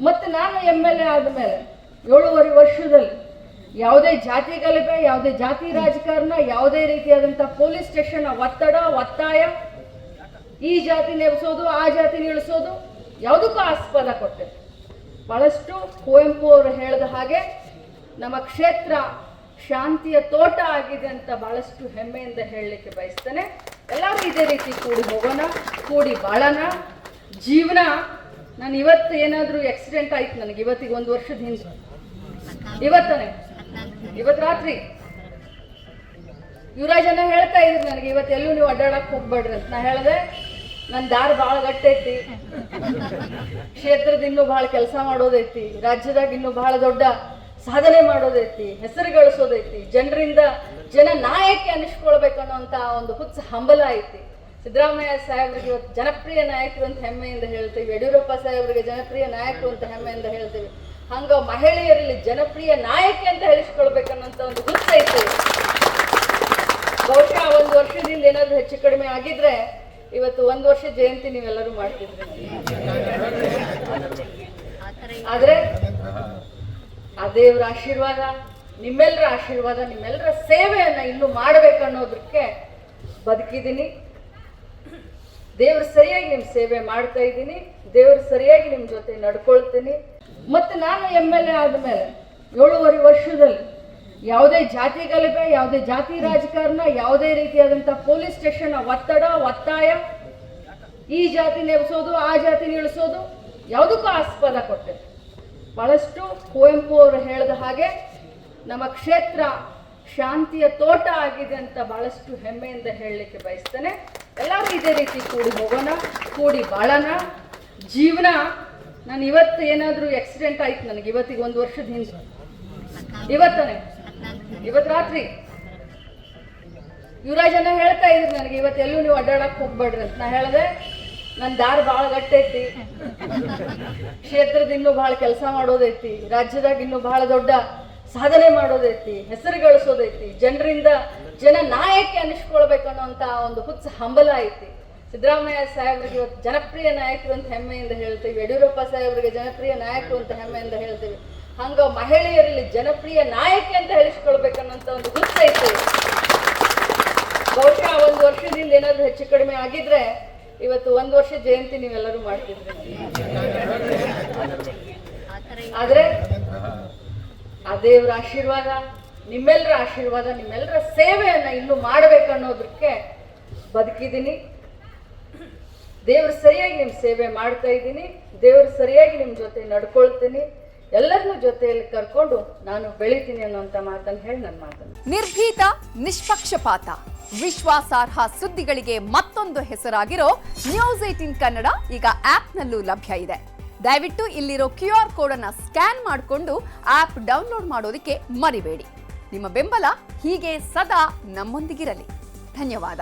ಮತ್ತು ನಾನು MLA ಆದಮೇಲೆ 7.5 ವರ್ಷದಲ್ಲಿ ಯಾವುದೇ ಜಾತಿ ಗಲಭೆ, ಯಾವುದೇ ಜಾತಿ ರಾಜಕಾರಣ, ಯಾವುದೇ ರೀತಿಯಾದಂಥ ಪೊಲೀಸ್ ಸ್ಟೇಷನ್ ಒತ್ತಡ, ಒತ್ತಾಯ, ಈ ಜಾತಿ ನೆಲೆಸೋದು, ಆ ಜಾತಿ ನಿಲ್ಲಿಸೋದು ಯಾವುದಕ್ಕೂ ಆಸ್ಪದ ಕೊಟ್ಟಿದೆ. ಭಾಳಷ್ಟು ಕುವೆಂಪು ಅವರು ಹೇಳಿದ ಹಾಗೆ ನಮ್ಮ ಕ್ಷೇತ್ರ ಶಾಂತಿಯ ತೋಟ ಆಗಿದೆ ಅಂತ ಭಾಳಷ್ಟು ಹೆಮ್ಮೆಯಿಂದ ಹೇಳಲಿಕ್ಕೆ ಬಯಸ್ತೇನೆ. ಎಲ್ಲರೂ ಇದೇ ರೀತಿ ಕೂಡಿ ಹೋಗೋಣ, ಕೂಡಿ ಬಾಳೋಣ. ಜೀವನ, ನಾನು ಇವತ್ತು ಏನಾದರೂ ಆಕ್ಸಿಡೆಂಟ್ ಆಯ್ತು ನನಗೆ, ಇವತ್ತಿಗೆ 1 ವರ್ಷದ ಹಿಂದೆ, ಇವತ್ತು ರಾತ್ರಿ ಯುವರಾಜನ ಹೇಳ್ತಾ ಇದ್ರು ನನಗೆ, ಇವತ್ತು ಎಲ್ಲೂ ನೀವು ಅಡ್ಡಾಡಕ್ಕೆ ಹೋಗ್ಬೇಡ್ರಿ ಅಂತ. ನಾ ಹೇಳಿದೆ, ನನ್ನ ದಾರಿ ಭಾಳ ಗಟ್ಟೈತಿ, ಕ್ಷೇತ್ರದ ಇನ್ನೂ ಭಾಳ ಕೆಲಸ ಮಾಡೋದೈತಿ, ರಾಜ್ಯದಾಗ ಇನ್ನೂ ಭಾಳ ದೊಡ್ಡ ಸಾಧನೆ ಮಾಡೋದೈತಿ, ಹೆಸರು ಗಳಿಸೋದೈತಿ, ಜನರಿಂದ ಜನ ನಾಯಕಿ ಅನ್ನಿಸ್ಕೊಳ್ಬೇಕನ್ನೋಂಥ ಒಂದು ಹುಚ್ಚ ಹಂಬಲ ಐತಿ. ಸಿದ್ದರಾಮಯ್ಯ ಸಾಹೇಬ್ರಿಗೆ ಇವತ್ತು ಜನಪ್ರಿಯ ನಾಯಕರು ಅಂತ ಹೆಮ್ಮೆಯಿಂದ ಹೇಳ್ತೀವಿ, ಯಡಿಯೂರಪ್ಪ ಸಾಹೇಬ್ರಿಗೆ ಜನಪ್ರಿಯ ನಾಯಕರು ಅಂತ ಹೆಮ್ಮೆಯಿಂದ ಹೇಳ್ತೀವಿ. ಹಂಗ ಮಹಿಳೆಯರಲ್ಲಿ ಜನಪ್ರಿಯ ನಾಯಕಿ ಅಂತ ಹೇಳಿಸ್ಕೊಳ್ಬೇಕನ್ನೋಂಥ ಒಂದು ಹುಚ್ಚ ಐತಿ. ಬಹುಶಃ 1 ವರ್ಷದಿಂದ ಏನಾದರೂ ಹೆಚ್ಚು ಕಡಿಮೆ ಆಗಿದ್ರೆ ಇವತ್ತು 1 ವರ್ಷ ಜಯಂತಿ ನೀವೆಲ್ಲರೂ ಮಾಡ್ತಿದ್ರಿ. ಆದ್ರೆ ಆ ದೇವರ ಆಶೀರ್ವಾದ, ನಿಮ್ಮೆಲ್ಲರ ಆಶೀರ್ವಾದ, ನಿಮ್ಮೆಲ್ಲರ ಸೇವೆಯನ್ನ ಇನ್ನೂ ಮಾಡ್ಬೇಕನ್ನೋದಕ್ಕೆ ಬದುಕಿದ್ದೀನಿ. ದೇವ್ರ ಸರಿಯಾಗಿ ನಿಮ್ಮ ಸೇವೆ ಮಾಡ್ತಾ ಇದ್ದೀನಿ, ದೇವ್ರ ಸರಿಯಾಗಿ ನಿಮ್ಮ ಜೊತೆ ನಡ್ಕೊಳ್ತೀನಿ. ಮತ್ತು ನಾನು MLA ಆದಮೇಲೆ 7.5 ವರ್ಷದಲ್ಲಿ ಯಾವುದೇ ಜಾತಿ ಗಲಭೆ, ಯಾವುದೇ ಜಾತಿ ರಾಜಕಾರಣ, ಯಾವುದೇ ರೀತಿಯಾದಂಥ ಪೊಲೀಸ್ ಸ್ಟೇಷನ್ ಒತ್ತಡ, ಒತ್ತಾಯ, ಈ ಜಾತಿ ನೆಲೆಸೋದು, ಆ ಜಾತಿ ನಿಲ್ಲಿಸೋದು ಯಾವುದಕ್ಕೂ ಆಸ್ಪದ ಕೊಟ್ಟಿದೆ. ಭಾಳಷ್ಟು ಕುವೆಂಪು ಅವರು ಹೇಳಿದ ಹಾಗೆ ನಮ್ಮ ಕ್ಷೇತ್ರ ಶಾಂತಿಯ ತೋಟ ಆಗಿದೆ ಅಂತ ಭಾಳಷ್ಟು ಹೆಮ್ಮೆಯಿಂದ ಹೇಳಲಿಕ್ಕೆ ಬಯಸ್ತೇನೆ. ಎಲ್ಲರೂ ಇದೇ ರೀತಿ ಕೂಡಿ ಹೋಗೋಣ, ಕೂಡಿ ಬಾಳೋಣ. ಜೀವನ, ನಾನು ಇವತ್ತು ಏನಾದರೂ ಆಕ್ಸಿಡೆಂಟ್ ಆಯ್ತು ನನಗೆ, ಇವತ್ತಿಗೆ 1 ವರ್ಷದ ಹಿಂದೆ, ಇವತ್ತು ರಾತ್ರಿ ಯುವರಾಜನ ಹೇಳ್ತಾ ಇದ್ರು ನನಗೆ, ಇವತ್ತು ಎಲ್ಲೂ ನೀವು ಅಡ್ಡಾಡಕ್ಕೆ ಹೋಗ್ಬೇಡ್ರಿ ಅಂತ. ನಾ ಹೇಳಿದೆ, ನನ್ನ ದಾರಿ ಭಾಳ ಗಟ್ಟೈತಿ, ಕ್ಷೇತ್ರದ ಇನ್ನೂ ಭಾಳ ಕೆಲಸ ಮಾಡೋದೈತಿ, ರಾಜ್ಯದಾಗ ಇನ್ನೂ ಭಾಳ ದೊಡ್ಡ ಸಾಧನೆ ಮಾಡೋದೈತಿ, ಹೆಸರು ಗಳಿಸೋದೈತಿ, ಜನರಿಂದ ಜನ ನಾಯಕಿ ಅನ್ನಿಸ್ಕೊಳ್ಬೇಕನ್ನೋಂಥ ಒಂದು ಹುಚ್ಚ ಹಂಬಲ ಐತಿ. ಸಿದ್ದರಾಮಯ್ಯ ಸಾಹೇಬ್ರಿಗೆ ಇವತ್ತು ಜನಪ್ರಿಯ ನಾಯಕರು ಅಂತ ಹೆಮ್ಮೆಯಿಂದ ಹೇಳ್ತೀವಿ, ಯಡಿಯೂರಪ್ಪ ಸಾಹೇಬ್ರಿಗೆ ಜನಪ್ರಿಯ ನಾಯಕರು ಅಂತ ಹೆಮ್ಮೆಯಿಂದ ಹೇಳ್ತೀವಿ. ಹಂಗ ಮಹಿಳೆಯರಲ್ಲಿ ಜನಪ್ರಿಯ ನಾಯಕಿ ಅಂತ ಹೇಳಿಸ್ಕೊಳ್ಬೇಕನ್ನೋಂಥ ಒಂದು ಹುಚ್ಚ ಐತಿ. ಬಹುಶಃ 1 ವರ್ಷದಿಂದ ಏನಾದರೂ ಹೆಚ್ಚು ಕಡಿಮೆ ಆಗಿದ್ರೆ ಇವತ್ತು 1 ವರ್ಷ ಜಯಂತಿ ನೀವೆಲ್ಲರೂ ಮಾಡ್ತಿದ್ರಿ. ಆದ್ರೆ ಆ ದೇವರ ಆಶೀರ್ವಾದ, ನಿಮ್ಮೆಲ್ಲರ ಆಶೀರ್ವಾದ, ನಿಮ್ಮೆಲ್ಲರ ಸೇವೆಯನ್ನ ಇನ್ನೂ ಮಾಡ್ಬೇಕನ್ನೋದಕ್ಕೆ ಬದುಕಿದ್ದೀನಿ. ದೇವ್ರ ಸರಿಯಾಗಿ ನಿಮ್ಮ ಸೇವೆ ಮಾಡ್ತಾ ಇದ್ದೀನಿ, ದೇವ್ರ ಸರಿಯಾಗಿ ನಿಮ್ಮ ಜೊತೆ ನಡ್ಕೊಳ್ತೀನಿ, ಎಲ್ಲರನ್ನೂ ಜೊತೆಯಲ್ಲಿ ಕರ್ಕೊಂಡು ನಾನು ಬೆಳಿತೀನಿ ಅನ್ನೋಂಥ ಮಾತನ್ನು ಹೇಳಿ ನನ್ನ ಮಾತನ್ನು. ನಿರ್ಭೀತ, ನಿಷ್ಪಕ್ಷಪಾತ, ವಿಶ್ವಾಸಾರ್ಹ ಸುದ್ದಿಗಳಿಗೆ ಮತ್ತೊಂದು ಹೆಸರಾಗಿರೋ ನ್ಯೂಸ್ 18 ಕನ್ನಡ ಈಗ ಆಪ್ನಲ್ಲೂ ಲಭ್ಯ ಇದೆ. ದಯವಿಟ್ಟು ಇಲ್ಲಿರೋ QR ಕೋಡ್ ಅನ್ನ ಸ್ಕ್ಯಾನ್ ಮಾಡಿಕೊಂಡು ಆಪ್ ಡೌನ್ಲೋಡ್ ಮಾಡೋದಕ್ಕೆ ಮರಿಬೇಡಿ. ನಿಮ್ಮ ಬೆಂಬಲ ಹೀಗೆ ಸದಾ ನಮ್ಮೊಂದಿಗಿರಲಿ. ಧನ್ಯವಾದ.